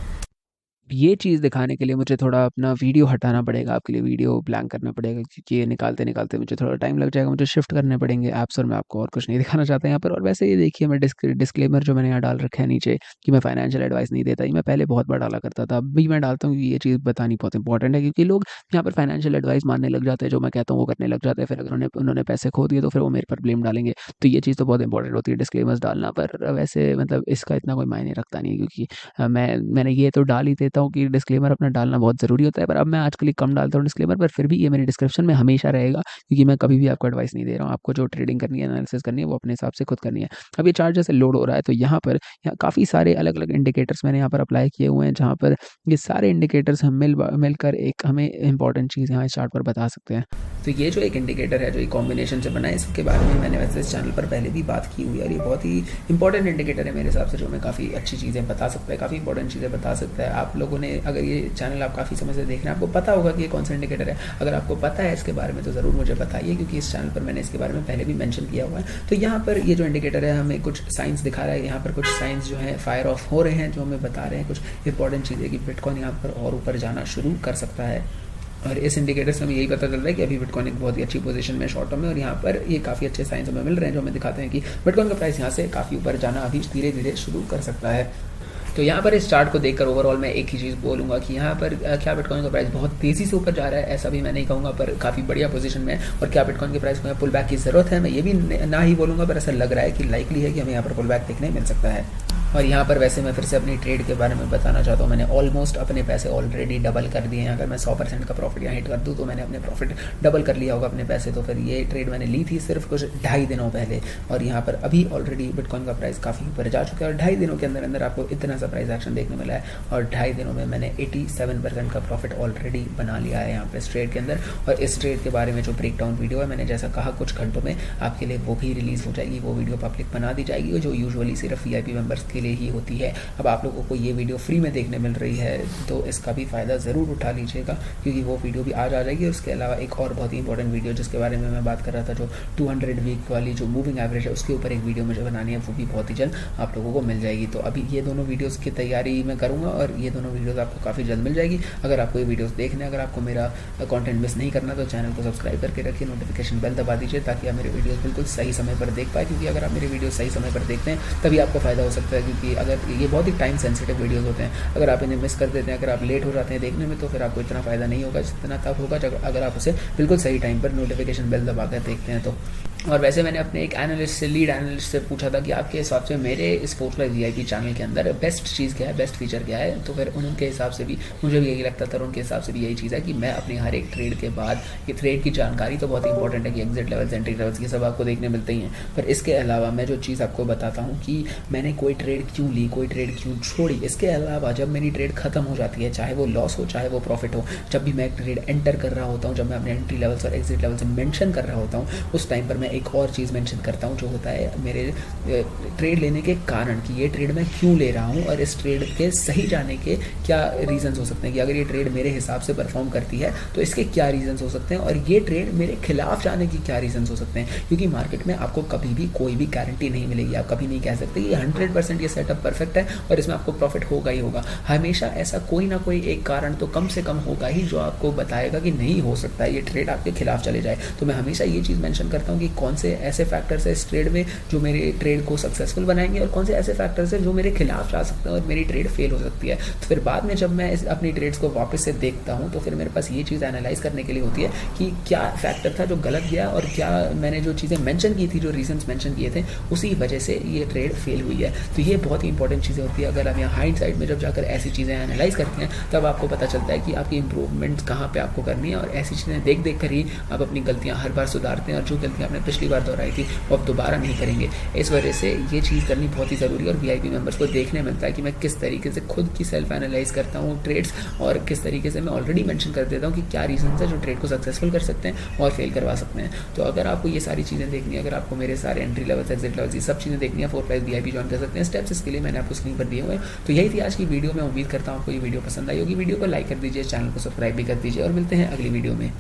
ये चीज़ दिखाने के लिए मुझे थोड़ा अपना वीडियो हटाना पड़ेगा, आपके लिए वीडियो ब्लैंक करना पड़ेगा, क्योंकि ये निकालते-निकालते मुझे थोड़ा टाइम लग जाएगा। मुझे शिफ्ट करने पड़ेंगे ऐप्स और मैं आपको और कुछ नहीं दिखाना चाहता यहाँ पर। और वैसे ये देखिए, मैं डिस्क्लेमर जो मैंने यहाँ डाल रखा है नीचे कि मैं फाइनेंशियल एडवाइस नहीं देता। ये मैं पहले बहुत बार डाला करता था, अब भी मैं डालता हूँ क्योंकि ये चीज़ बतानी बहुत इंपॉर्टेंट है, क्योंकि लोग यहाँ पर फाइनेंशियल एडवाइस मानने लग जाते हैं, जो मैं कहता हूँ वो करने लग जाते हैं। फिर अगर उन्होंने पैसे खो दिए तो फिर वो मेरे पर ब्लेम डालेंगे। तो ये चीज़ तो बहुत इंपॉर्टेंट होती है डिस्क्लेमर्स डालना, पर वैसे मतलब इसका इतना कोई मायने रखता नहीं है, क्योंकि मैंने ये तो डाल ही देता हूँ कि डिस्क्लेमर अपना डालना बहुत ज़रूरी होता है। पर अब मैं आजकल ही कम डालता हूँ डिस्क्लेमर, पर फिर भी ये मेरे डिस्क्रिप्शन में हमेशा रहेगा, क्योंकि मैं कभी भी आपको एडवाइस नहीं दे रहा हूँ। आपको जो ट्रेडिंग करनी है, एनालिसिस करनी है, वो अपने हिसाब से खुद करनी है। अब ये चार्ट जैसे लोड हो रहा है तो यहाँ पर काफ़ी सारे अलग अलग इंडिकेटर्स मैंने यहाँ पर अप्लाई किए हुए हैं, जहाँ पर ये सारे इंडिकेटर्स हम मिलकर एक हमें इंपॉर्टेंट चीज़ यहाँ इस चार्ट पर बता सकते हैं। तो ये जो एक इंडिकेटर है जो एक कॉम्बिनेशन से बना है, इसके बारे में मैंने वैसे इस चैनल पर पहले भी बात की हुई है और ये बहुत ही इंपॉर्टेंट इंडिकेटर है मेरे हिसाब से, जो हमें काफ़ी अच्छी चीज़ें बता सकता है, काफ़ी इंपॉर्टेंट चीज़ें बता सकता है। आप लोगों ने, अगर ये चैनल आप काफ़ी समय से देख रहे हैं, आपको पता होगा कि ये कौन सा इंडिकेटर है। अगर आपको पता है इसके बारे में तो ज़रूर मुझे बताइए, क्योंकि इस चैनल पर मैंने इसके बारे में पहले भी मेंशन किया हुआ है। तो यहाँ पर ये जो इंडिकेटर है हमें कुछ साइंस दिखा रहा है। यहाँ पर कुछ साइंस जो है फायर ऑफ हो रहे हैं, जो हमें बता रहे हैं कुछ इंपॉर्टेंट चीज़ें कि बिटकॉइन यहाँ पर और ऊपर जाना शुरू कर सकता है। और इस इंडिकेटर से हमें यही पता चल रहा है कि अभी बिटकॉइन एक बहुत ही अच्छी पोजीशन में शॉर्ट टर्म में, और यहाँ पर ये काफ़ी अच्छे साइंस हमें मिल रहे हैं जो हमें दिखाते हैं कि बिटकॉइन का प्राइस यहाँ से काफ़ी ऊपर जाना अभी धीरे धीरे शुरू कर सकता है। तो यहाँ पर इस चार्ट को देखकर ओवरऑल मैं एक ही चीज़ बोलूँगा कि यहाँ पर क्या बिटकॉइन का प्राइस बहुत तेज़ी से ऊपर जा रहा है, ऐसा भी मैं नहीं कहूँगा, पर काफ़ी बढ़िया पोजीशन में है। और क्या बिटकॉइन के प्राइस को पुल बैक की ज़रूरत है, मैं ये भी ना ही बोलूँगा, पर ऐसा लग रहा है कि लाइकली है कि हमें यहाँ पर पुल बैक देखने मिल सकता है। और यहाँ पर वैसे मैं फिर से अपनी ट्रेड के बारे में बताना चाहता हूँ। मैंने ऑलमोस्ट अपने पैसे ऑलरेडी डबल कर दिए हैं। अगर मैं 100% का प्रॉफिट यहाँ हिट कर दूँ तो मैंने अपने प्रॉफिट डबल कर लिया होगा अपने पैसे। तो फिर ये ट्रेड मैंने ली थी सिर्फ कुछ 2.5 दिनों पहले, और यहाँ पर अभी ऑलरेडी बिटकॉइन का प्राइस काफ़ी ऊपर जा चुका है। और 2.5 दिनों के अंदर अंदर आपको इतना सा प्राइस एक्शन देखने मिला है, और 2.5 दिनों में मैंने 87% का प्रॉफिट ऑलरेडी बना लिया है यहाँ पर इस ट्रेड के अंदर। और इस ट्रेड के बारे में जो ब्रेकडाउन वीडियो है, मैंने जैसा कहा कुछ घंटों में आपके लिए वो भी रिलीज़ हो जाएगी, वो वीडियो पब्लिक बना दी जाएगी, जो यूजुअली सिर्फ VIP मेंबर्स के लिए ही होती है। अब आप लोगों को ये वीडियो फ्री में देखने मिल रही है तो इसका भी फ़ायदा ज़रूर उठा लीजिएगा, क्योंकि वो वीडियो भी आज आ जाएगी। और उसके अलावा एक और बहुत ही इंपॉर्टेंट वीडियो जिसके बारे में मैं बात कर रहा था, जो 200 वीक वाली जो मूविंग एवरेज है, उसके ऊपर एक वीडियो मुझे बनानी है, वो भी बहुत ही जल्द आप लोगों को मिल जाएगी। तो अभी ये दोनों वीडियोज़ की तैयारी मैं करूँगा और ये दोनों वीडियोज़ आपको काफ़ी जल्द मिल जाएगी। अगर आपको ये वीडियोज़ देखने, अगर आपको मेरा कॉन्टेंट मिस नहीं करना तो चैनल को सब्सक्राइब करके रखिए, नोटिफिकेशन बेल दबा दीजिए ताकि आप मेरे वीडियोज़ बिल्कुल सही समय पर देख पाए। क्योंकि अगर आप मेरे वीडियो सही समय पर देखते हैं तभी आपको फ़ायदा हो सकता है, क्योंकि अगर ये बहुत ही टाइम सेंसिटिव वीडियोस होते हैं, अगर आप इन्हें मिस कर देते हैं, अगर आप लेट हो जाते हैं देखने में, तो फिर आपको इतना फ़ायदा नहीं होगा जितना तब होगा अगर आप उसे बिल्कुल सही टाइम पर नोटिफिकेशन बेल दबा कर देखते हैं। तो और वैसे मैंने अपने एक एनालिस्ट से, लीड एनालिस्ट से पूछा था कि आपके हिसाब से मेरे इस 4+VIP चैनल के अंदर बेस्ट चीज़ क्या है, बेस्ट फीचर क्या है। तो फिर उनके हिसाब से भी मुझे भी यही लगता था, और उनके हिसाब से भी यही चीज़ है कि मैं अपने हर एक ट्रेड के बाद, ये ट्रेड की जानकारी तो बहुत ही इंपॉर्टेंट है कि एग्जिट लेवल्स, एंट्री लेवल्स, ये सब आपको देखने मिलते ही हैं, पर इसके अलावा मैं जो चीज़ आपको बताता हूँ कि मैंने कोई ट्रेड क्यों ली, कोई ट्रेड क्यों छोड़ी। इसके अलावा जब मेरी ट्रेड खत्म हो जाती है, चाहे वो लॉस हो चाहे वो प्रॉफिट हो, जब भी मैं एक ट्रेड एंटर कर रहा होता हूँ, जब मैं अपने एंट्री लेवल्स और एग्जिट लेवल्स मेंशन कर रहा होता हूँ, उस टाइम पर मैं एक और चीज़ मेंशन करता हूँ, जो होता है मेरे ट्रेड लेने के कारण, कि ये ट्रेड मैं क्यों ले रहा हूँ और इस ट्रेड के सही जाने के क्या रीजंस हो सकते हैं, कि अगर ये ट्रेड मेरे हिसाब से परफॉर्म करती है तो इसके क्या रीजंस हो सकते हैं, और ये ट्रेड मेरे खिलाफ जाने की क्या रीजंस हो सकते हैं। क्योंकि मार्केट में आपको कभी भी कोई भी गारंटी नहीं मिलेगी, आप कभी नहीं कह सकते ये 100% ये सेटअप परफेक्ट है और इसमें आपको प्रॉफिट होगा ही होगा। हमेशा ऐसा कोई ना कोई एक कारण तो कम से कम होगा ही जो आपको बताएगा कि नहीं हो सकता है ये ट्रेड आपके खिलाफ चले जाए। तो मैं हमेशा ये चीज़ मेंशन करता हूँ कि कौन से ऐसे फैक्टर्स है इस ट्रेड में जो मेरे ट्रेड को सक्सेसफुल बनाएंगे, और कौन से ऐसे फैक्टर्स हैं जो मेरे खिलाफ जा सकते हैं और मेरी ट्रेड फेल हो सकती है। तो फिर बाद में जब मैं अपनी ट्रेड्स को वापस से देखता हूँ तो फिर मेरे पास ये चीज़ एनालाइज करने के लिए होती है कि क्या फैक्टर था जो गलत गया, और क्या मैंने जो चीज़ें मेंशन की थी, जो रीजंस मेंशन किए थे, उसी वजह से ये ट्रेड फेल हुई है। तो ये बहुत ही इंपॉर्टेंट चीज़ें होती है। अगर आप यहाँ हाइंडसाइट में जब जाकर ऐसी चीज़ें एनालाइज करते हैं तब आपको पता चलता है कि आपकी इंप्रूवमेंट कहाँ पे आपको करनी है, और ऐसी चीज़ें देख देख कर ही आप अपनी गलतियाँ हर बार सुधारते हैं, और जो गलतियाँ आपने पिछली बार दोहराई थी वो अब दोबारा नहीं करेंगे। इस वजह से ये चीज़ करनी बहुत ही ज़रूरी है, और VIP मेंबर्स को देखने मिलता है कि मैं किस तरीके से खुद की सेल्फ एनालाइज करता हूँ ट्रेड्स, और किस तरीके से मैं ऑलरेडी मेंशन कर देता हूँ कि क्या रीजन है जो ट्रेड को सक्सेसफुल कर सकते हैं और फेल करवा सकते हैं। तो अगर आपको ये सारी चीज़ें देखनी है, अगर आपको मेरे सारे एंट्री लेवल्स, एग्जिट लेवल्स, ये सब चीज़ें देखनी है, 4+VIP ज्वाइन कर सकते हैं। स्टेप्स इसके लिए मैंने आपको स्क्रीन पर दिए हुए हैं। तो यही थी आज की वीडियो। मैं उम्मीद करता हूँ आपको ये वीडियो पसंद आई होगी। वीडियो को लाइक कर दीजिए, चैनल को सब्सक्राइब भी कर दीजिए, और मिलते हैं अगली वीडियो में।